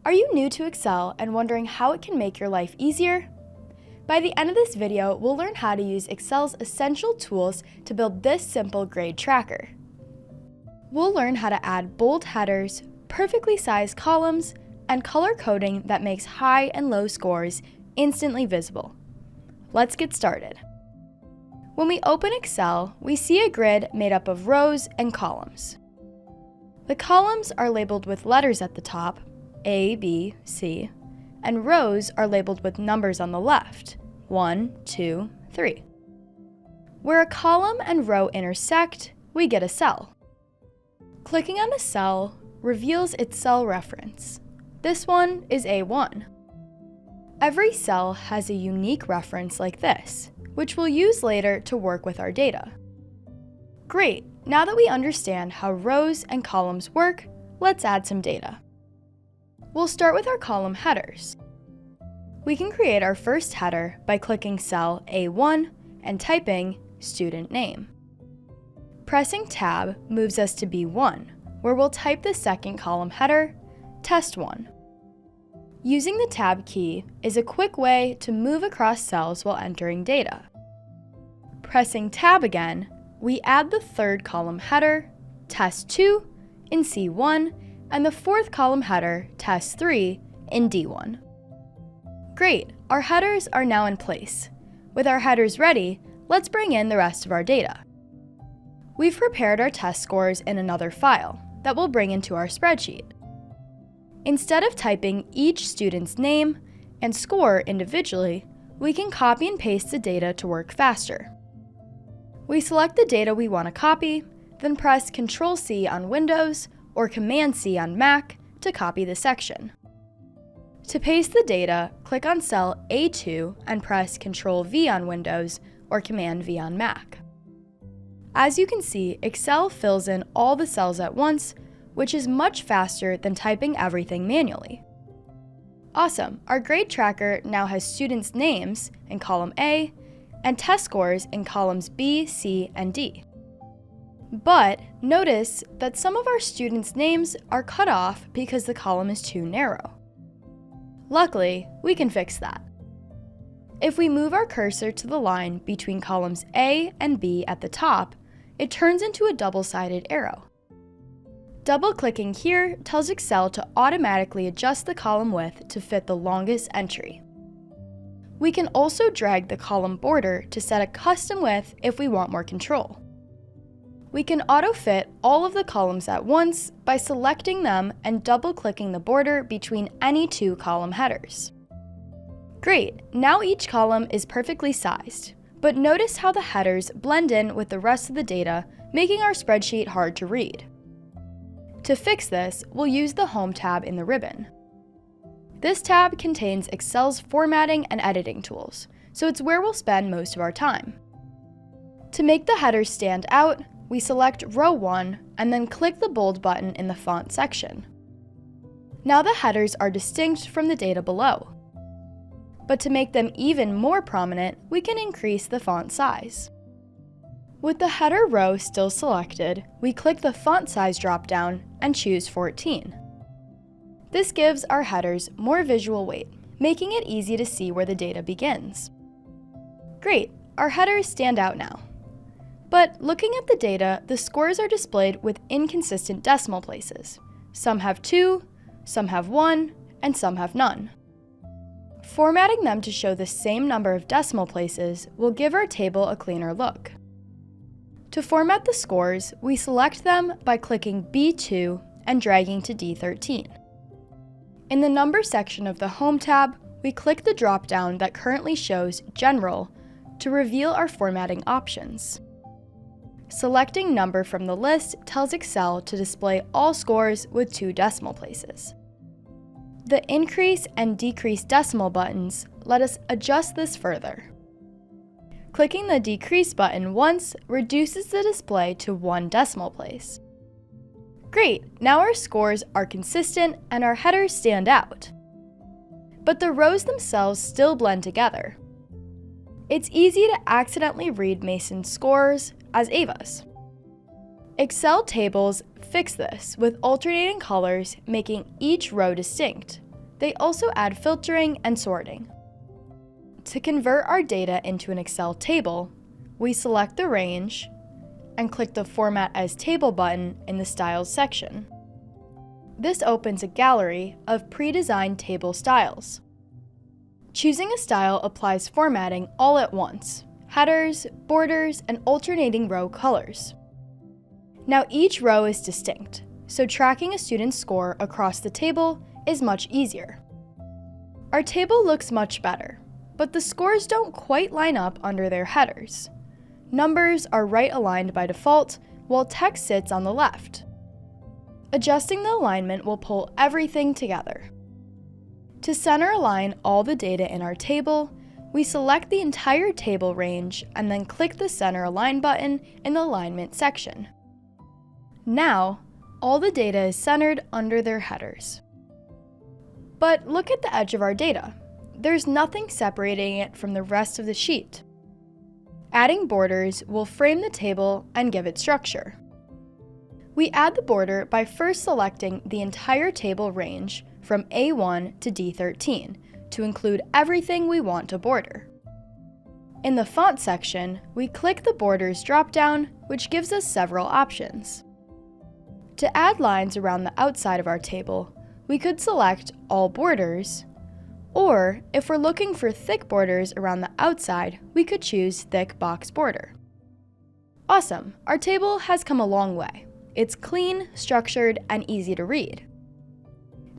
Are you new to Excel and wondering how it can make your life easier? By the end of this video, we'll learn how to use Excel's essential tools to build this simple grade tracker. We'll learn how to add bold headers, perfectly sized columns, and color coding that makes high and low scores instantly visible. Let's get started. When we open Excel, we see a grid made up of rows and columns. The columns are labeled with letters at the top, A, B, C, and rows are labeled with numbers on the left, 1, 2, 3. Where a column and row intersect, we get a cell. Clicking on a cell reveals its cell reference. This one is A1. Every cell has a unique reference like this, which we'll use later to work with our data. Great, now that we understand how rows and columns work, let's add some data. We'll start with our column headers. We can create our first header by clicking cell A1 and typing student name. Pressing Tab moves us to B1, where we'll type the second column header, test1. Using the Tab key is a quick way to move across cells while entering data. Pressing Tab again, we add the third column header, test2, in C1, and the fourth column header, test3, in D1. Great, our headers are now in place. With our headers ready, let's bring in the rest of our data. We've prepared our test scores in another file that we'll bring into our spreadsheet. Instead of typing each student's name and score individually, we can copy and paste the data to work faster. We select the data we want to copy, then press Ctrl-C on Windows or Command-C on Mac to copy the section. To paste the data, click on cell A2 and press Ctrl-V on Windows or Command-V on Mac. As you can see, Excel fills in all the cells at once, which is much faster than typing everything manually. Awesome, our grade tracker now has students' names in column A and test scores in columns B, C, and D. But notice that some of our students' names are cut off because the column is too narrow. Luckily, we can fix that. If we move our cursor to the line between columns A and B at the top, it turns into a double-sided arrow. Double-clicking here tells Excel to automatically adjust the column width to fit the longest entry. We can also drag the column border to set a custom width if we want more control. We can auto-fit all of the columns at once by selecting them and double-clicking the border between any two column headers. Great, now each column is perfectly sized, but notice how the headers blend in with the rest of the data, making our spreadsheet hard to read. To fix this, we'll use the Home tab in the ribbon. This tab contains Excel's formatting and editing tools, so it's where we'll spend most of our time. To make the headers stand out, we select row 1 and then click the bold button in the font section. Now the headers are distinct from the data below. But to make them even more prominent, we can increase the font size. With the header row still selected, we click the font size drop-down and choose 14. This gives our headers more visual weight, making it easy to see where the data begins. Great, our headers stand out now. But looking at the data, the scores are displayed with inconsistent decimal places. Some have 2, some have 1, and some have none. Formatting them to show the same number of decimal places will give our table a cleaner look. To format the scores, we select them by clicking B2 and dragging to D13. In the Number section of the Home tab, we click the drop-down that currently shows General to reveal our formatting options. Selecting Number from the list tells Excel to display all scores with 2 decimal places. The Increase and Decrease decimal buttons let us adjust this further. Clicking the Decrease button once reduces the display to 1 decimal place. Great, now our scores are consistent and our headers stand out. But the rows themselves still blend together. It's easy to accidentally read Mason's scores as Ava's. Excel tables fix this with alternating colors, making each row distinct, They also add filtering and sorting. To convert our data into an Excel table, we select the range and click the Format as Table button in the Styles section. This opens a gallery of pre-designed table styles. Choosing a style applies formatting all at once: headers, borders, and alternating row colors. Now each row is distinct, so tracking a student's score across the table is much easier. Our table looks much better, but the scores don't quite line up under their headers. Numbers are right aligned by default, while text sits on the left. Adjusting the alignment will pull everything together. To center align all the data in our table, we select the entire table range and then click the Center Align button in the Alignment section. Now, all the data is centered under their headers. But look at the edge of our data. There's nothing separating it from the rest of the sheet. Adding borders will frame the table and give it structure. We add the border by first selecting the entire table range from A1 to D13 to include everything we want to border. In the Font section, we click the Borders drop-down, which gives us several options. To add lines around the outside of our table, we could select All Borders, or if we're looking for thick borders around the outside, we could choose Thick Box Border. Awesome! Our table has come a long way. It's clean, structured, and easy to read.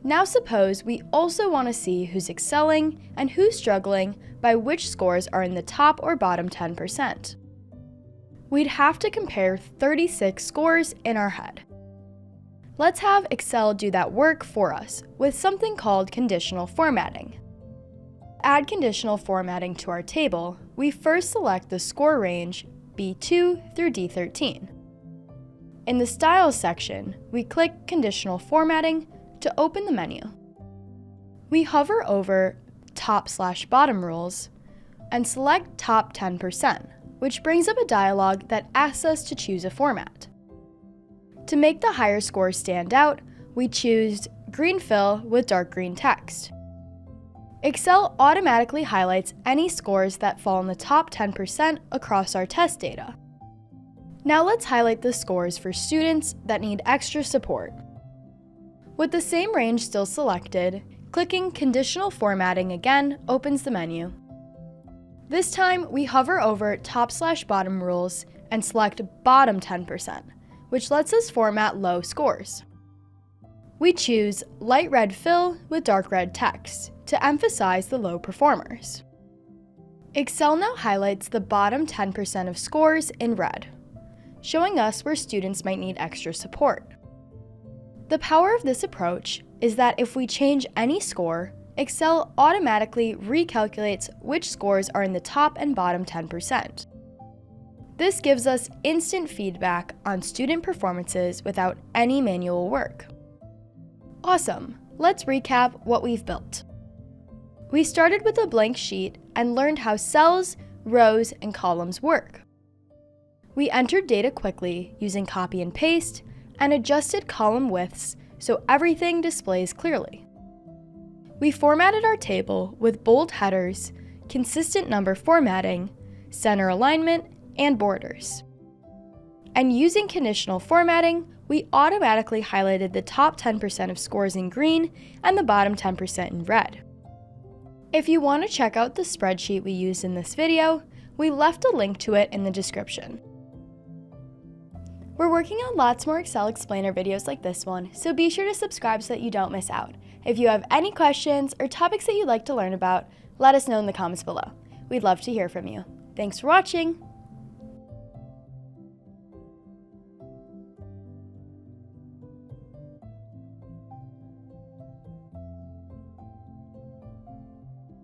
Now suppose we also want to see who's excelling and who's struggling by which scores are in the top or bottom 10%. We'd have to compare 36 scores in our head. Let's have Excel do that work for us with something called conditional formatting. To add conditional formatting to our table, we first select the score range B2 through D13. In the Styles section, we click Conditional Formatting to open the menu. We hover over Top/Bottom Rules and select Top 10%, which brings up a dialog that asks us to choose a format. To make the higher scores stand out, we choose Green Fill with dark green text. Excel automatically highlights any scores that fall in the top 10% across our test data. Now let's highlight the scores for students that need extra support. With the same range still selected, clicking Conditional Formatting again opens the menu. This time, we hover over Top/Bottom Rules and select Bottom 10%, which lets us format low scores. We choose Light Red Fill with dark red text to emphasize the low performers. Excel now highlights the bottom 10% of scores in red, showing us where students might need extra support. The power of this approach is that if we change any score, Excel automatically recalculates which scores are in the top and bottom 10%. This gives us instant feedback on student performances without any manual work. Awesome! Let's recap what we've built. We started with a blank sheet and learned how cells, rows, and columns work. We entered data quickly using copy and paste and adjusted column widths so everything displays clearly. We formatted our table with bold headers, consistent number formatting, center alignment, and borders. And using conditional formatting, we automatically highlighted the top 10% of scores in green and the bottom 10% in red. If you want to check out the spreadsheet we used in this video, we left a link to it in the description. We're working on lots more Excel explainer videos like this one, so be sure to subscribe so that you don't miss out. If you have any questions or topics that you'd like to learn about, let us know in the comments below. We'd love to hear from you. Thanks for watching!